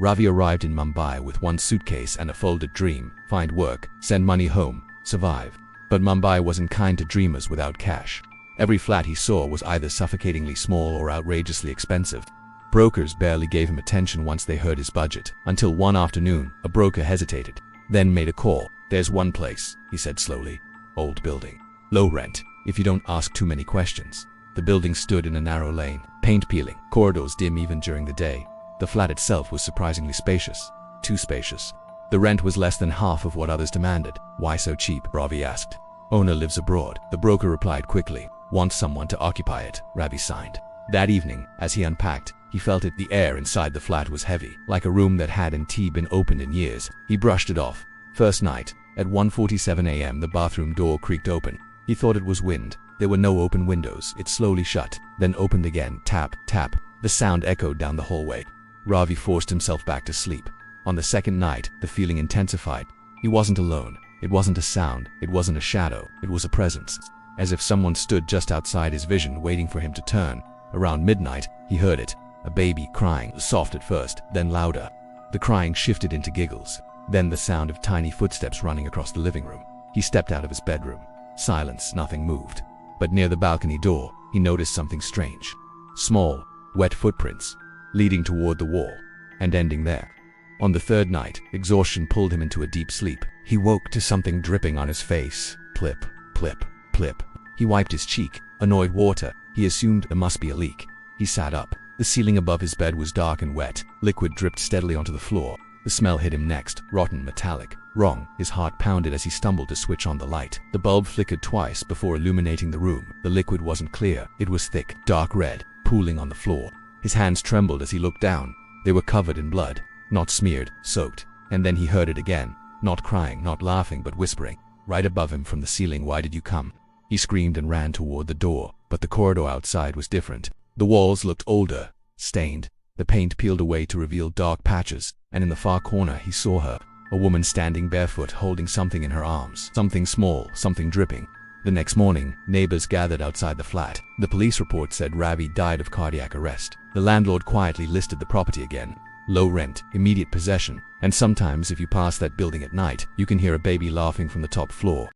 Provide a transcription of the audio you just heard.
Ravi arrived in Mumbai with one suitcase and a folded dream: find work, send money home, survive. But Mumbai wasn't kind to dreamers without cash. Every flat he saw was either suffocatingly small or outrageously expensive. Brokers barely gave him attention once they heard his budget, until one afternoon, a broker hesitated, then made a call. "There's one place," he said slowly. "Old building. Low rent, if you don't ask too many questions." The building stood in a narrow lane, paint peeling, corridors dim even during the day. The flat itself was surprisingly spacious. Too spacious. The rent was less than half of what others demanded. "Why so cheap?" Ravi asked. "Owner lives abroad," the broker replied quickly. "Wants someone to occupy it." Ravi signed. That evening, as he unpacked, he felt it. The air inside the flat was heavy, like a room that hadn't been opened in years. He brushed it off. First night, at 1:47 a.m. the bathroom door creaked open. He thought it was wind. There were no open windows. It slowly shut, then opened again. Tap, tap. The sound echoed down the hallway. Ravi forced himself back to sleep. On the second night, the feeling intensified. He wasn't alone. It wasn't a sound. It wasn't a shadow. It was a presence. As if someone stood just outside his vision, waiting for him to turn. Around midnight, he heard it. A baby crying, soft at first, then louder. The crying shifted into giggles. Then the sound of tiny footsteps running across the living room. He stepped out of his bedroom. Silence, nothing moved. But near the balcony door, he noticed something strange. Small, wet footprints, leading toward the wall, and ending there. On the third night, exhaustion pulled him into a deep sleep. He woke to something dripping on his face. Plip, plip, plip. He wiped his cheek. Annoyed water. He assumed there must be a leak. He sat up. The ceiling above his bed was dark and wet. Liquid dripped steadily onto the floor. The smell hit him next. Rotten, metallic. Wrong. His heart pounded as he stumbled to switch on the light. The bulb flickered twice before illuminating the room. The liquid wasn't clear. It was thick, dark red, pooling on the floor. His hands trembled as he looked down. They were covered in blood. Not smeared, soaked. And then he heard it again. Not crying, not laughing, but whispering. Right above him from the ceiling. "Why did you come?" He screamed and ran toward the door. But the corridor outside was different. The walls looked older, stained. The paint peeled away to reveal dark patches, and in the far corner he saw her. A woman standing barefoot, holding something in her arms. Something small, something dripping. The next morning, neighbors gathered outside the flat. The police report said Ravi died of cardiac arrest. The landlord quietly listed the property again. Low rent, immediate possession, and sometimes if you pass that building at night, you can hear a baby laughing from the top floor.